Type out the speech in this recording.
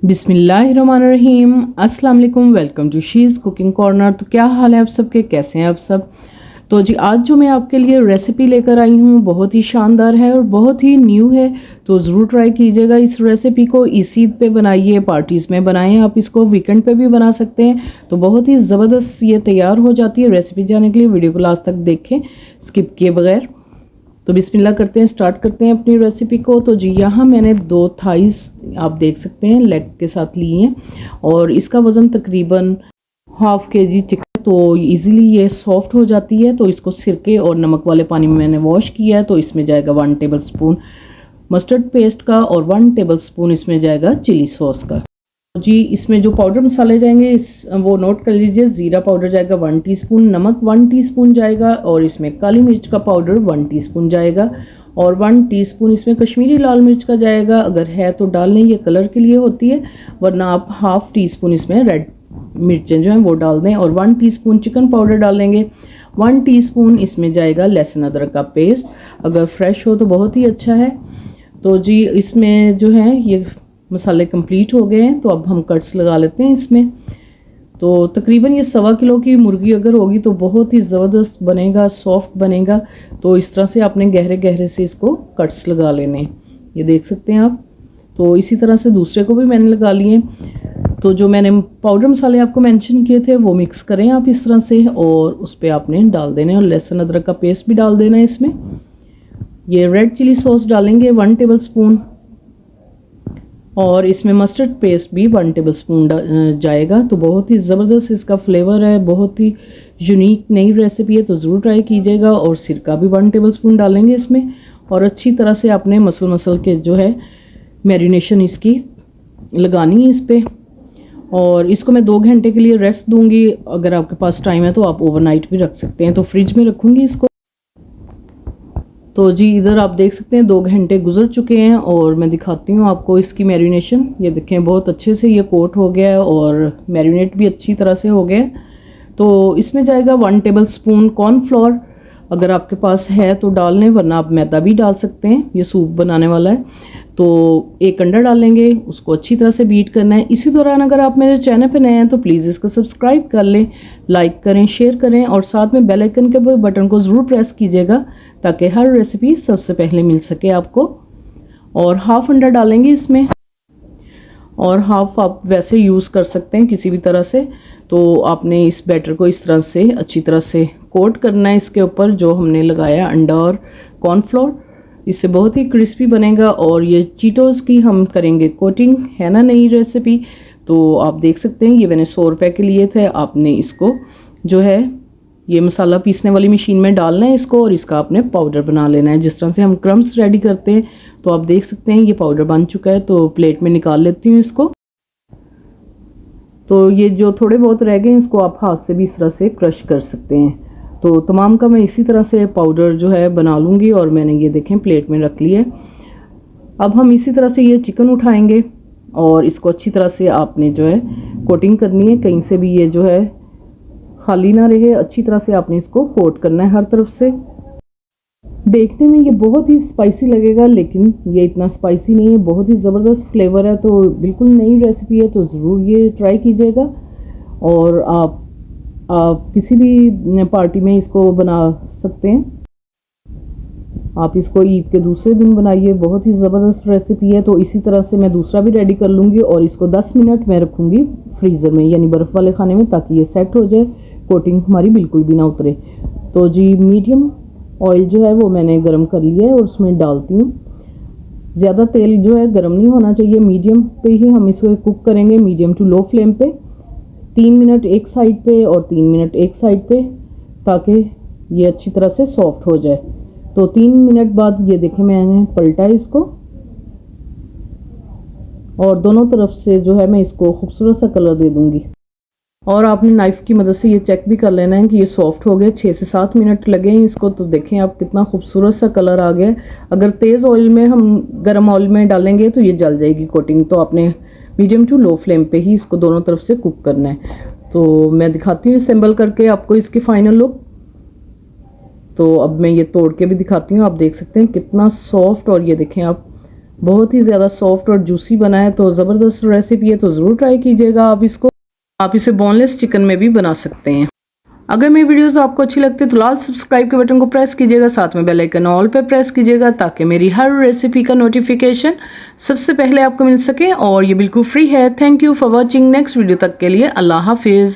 बिस्मिल्लाहिर्रहमानिर्रहीम। अस्सलाम वालेकुम। Welcome to She's Cooking Corner. तो क्या हाल है आप सबके, कैसे हैं आप सब। तो जी आज जो मैं आपके लिए रेसिपी लेकर आई हूँ बहुत ही शानदार है और बहुत ही न्यू है। तो ज़रूर ट्राई कीजिएगा इस रेसिपी को। इस ईद पे बनाइए, पार्टीज़ में बनाएं, आप इसको वीकेंड पे भी बना सकते हैं। तो बहुत ही ज़बरदस्त ये तैयार हो जाती है। रेसिपी जानने के लिए वीडियो को लास्ट तक देखें स्किप किए बगैर। तो बिस्मिल्लाह करते हैं, स्टार्ट करते हैं अपनी रेसिपी को। तो जी यहाँ मैंने 2 थाइस आप देख सकते हैं लेग के साथ लिए हैं और इसका वज़न तकरीबन हाफ केजी चिकन। तो इजीली ये सॉफ्ट हो जाती है। तो इसको सिरके और नमक वाले पानी में मैंने वॉश किया है। तो इसमें जाएगा 1 टेबल स्पून मस्टर्ड पेस्ट का और 1 टेबल स्पून इसमें जाएगा चिली सॉस का। जी इसमें जो पाउडर मसाले जाएंगे वो नोट कर लीजिए। ज़ीरा पाउडर जाएगा 1 टीस्पून, नमक 1 टीस्पून जाएगा और इसमें काली मिर्च का पाउडर 1 टीस्पून जाएगा और 1 टीस्पून इसमें कश्मीरी लाल मिर्च का जाएगा। अगर है तो डाल लें, ये कलर के लिए होती है, वरना आप हाफ टीस्पून इसमें रेड मिर्चें जो हैं वो डाल दें और 1 टीस्पून चिकन पाउडर डाल लेंगे। 1 टीस्पून इसमें जाएगा लहसुन अदरक का पेस्ट, अगर फ्रेश हो तो बहुत ही अच्छा है। तो जी इसमें जो है ये मसाले कंप्लीट हो गए हैं। तो अब हम कट्स लगा लेते हैं इसमें। तो तकरीबन ये 1.25 किलो की मुर्गी अगर होगी तो बहुत ही ज़बरदस्त बनेगा, सॉफ्ट बनेगा। तो इस तरह से आपने गहरे गहरे से इसको कट्स लगा लेने, ये देख सकते हैं आप। तो इसी तरह से दूसरे को भी मैंने लगा लिए। तो जो मैंने पाउडर मसाले आपको मेंशन किए थे वो मिक्स करें आप इस तरह से और उस पर आपने डाल देने और लहसुन अदरक का पेस्ट भी डाल देना है इसमें। ये रेड चिली सॉस डालेंगे 1 टेबल स्पून और इसमें मस्टर्ड पेस्ट भी 1 टेबल स्पून जाएगा। तो बहुत ही ज़बरदस्त इसका फ्लेवर है, बहुत ही यूनिक नई रेसिपी है। तो ज़रूर ट्राई कीजिएगा। और सिरका भी 1 टेबल स्पून डालेंगे इसमें और अच्छी तरह से आपने मसल के जो है मैरिनेशन इसकी लगानी है इस पर। और इसको मैं 2 घंटे के लिए रेस्ट दूंगी। अगर आपके पास टाइम है तो आप ओवरनाइट भी रख सकते हैं। तो फ्रिज में रखूँगी इसको। तो जी इधर आप देख सकते हैं 2 घंटे गुजर चुके हैं और मैं दिखाती हूँ आपको इसकी मैरिनेशन। ये देखें बहुत अच्छे से ये कोट हो गया है और मैरिनेट भी अच्छी तरह से हो गया है। तो इसमें जाएगा 1 टेबल स्पून कॉर्नफ्लोर, अगर आपके पास है तो डाल लें, वरना आप मैदा भी डाल सकते हैं, ये सूप बनाने वाला है। तो 1 अंडा डालेंगे, उसको अच्छी तरह से बीट करना है। इसी दौरान अगर आप मेरे चैनल पे नए हैं तो प्लीज़ इसको सब्सक्राइब कर लें, लाइक करें, शेयर करें और साथ में बेल आइकन के बटन को ज़रूर प्रेस कीजिएगा ताकि हर रेसिपी सबसे पहले मिल सके आपको। और हाफ अंडा डालेंगे इसमें और हाफ आप वैसे यूज़ कर सकते हैं किसी भी तरह से। तो आपने इस बैटर को इस तरह से अच्छी तरह से कोट करना है इसके ऊपर जो हमने लगाया अंडा और कॉर्नफ्लोर। इससे बहुत ही क्रिस्पी बनेगा और ये चीटोज़ की हम करेंगे कोटिंग, है ना नई रेसिपी। तो आप देख सकते हैं ये मैंने 100 रुपये के लिए थे। आपने इसको जो है ये मसाला पीसने वाली मशीन में डालना है इसको और इसका आपने पाउडर बना लेना है जिस तरह से हम क्रम्स रेडी करते हैं। तो आप देख सकते हैं ये पाउडर बन चुका है। तो प्लेट में निकाल लेती हूँ इसको। तो ये जो थोड़े बहुत रह गए इसको आप हाथ से भी इस तरह से क्रश कर सकते हैं। तो तमाम का मैं इसी तरह से पाउडर जो है बना लूँगी और मैंने ये देखें प्लेट में रख लिया है। अब हम इसी तरह से ये चिकन उठाएंगे और इसको अच्छी तरह से आपने जो है कोटिंग करनी है, कहीं से भी ये जो है खाली ना रहे। अच्छी तरह से आपने इसको कोट करना है हर तरफ से। देखने में ये बहुत ही स्पाइसी लगेगा लेकिन ये इतना स्पाइसी नहीं है, बहुत ही ज़बरदस्त फ्लेवर है। तो बिल्कुल नई रेसिपी है तो ज़रूर ये ट्राई कीजिएगा। और आप किसी भी पार्टी में इसको बना सकते हैं। आप इसको ईद के दूसरे दिन बनाइए, बहुत ही ज़बरदस्त रेसिपी है। तो इसी तरह से मैं दूसरा भी रेडी कर लूँगी और इसको 10 मिनट में रखूँगी फ्रीज़र में, यानी बर्फ़ वाले खाने में, ताकि ये सेट हो जाए, कोटिंग हमारी बिल्कुल भी ना उतरे। तो जी मीडियम ऑयल जो है वो मैंने गरम कर लिया है और उसमें डालती हूँ। ज़्यादा तेल जो है गरम नहीं होना चाहिए, मीडियम पे ही हम इसको कुक करेंगे, मीडियम टू लो फ्लेम पे। 3 मिनट एक साइड पे और 3 मिनट एक साइड पे, ताकि ये अच्छी तरह से सॉफ्ट हो जाए। तो 3 मिनट बाद ये देखें मैंने पलटा इसको और दोनों तरफ से जो है मैं इसको खूबसूरत सा कलर दे दूंगी। और आपने नाइफ़ की मदद से ये चेक भी कर लेना है कि ये सॉफ्ट हो गया। 6 से 7 मिनट लगे हैं इसको। तो देखें आप कितना खूबसूरत सा कलर आ गया। अगर तेज़ ऑयल में हम गर्म ऑयल में डालेंगे तो ये जल जाएगी कोटिंग। तो आपने मीडियम टू लो फ्लेम पे ही इसको दोनों तरफ से कुक करना है। तो मैं दिखाती हूँ असेंबल करके आपको इसकी फाइनल लुक। तो अब मैं ये तोड़ के भी दिखाती हूँ। आप देख सकते हैं कितना सॉफ्ट, और ये देखें आप बहुत ही ज़्यादा सॉफ्ट और जूसी बना है। तो ज़बरदस्त रेसिपी है, तो ज़रूर ट्राई कीजिएगा। आप इसे बोनलेस चिकन में भी बना सकते हैं। अगर मेरी वीडियोस आपको अच्छी लगती है तो लाल सब्सक्राइब के बटन को प्रेस कीजिएगा, साथ में बेल आइकन ऑल पे प्रेस कीजिएगा ताकि मेरी हर रेसिपी का नोटिफिकेशन सबसे पहले आपको मिल सके और ये बिल्कुल फ्री है। Thank you for watching. Next video तक के लिए अल्लाह हाफिज़।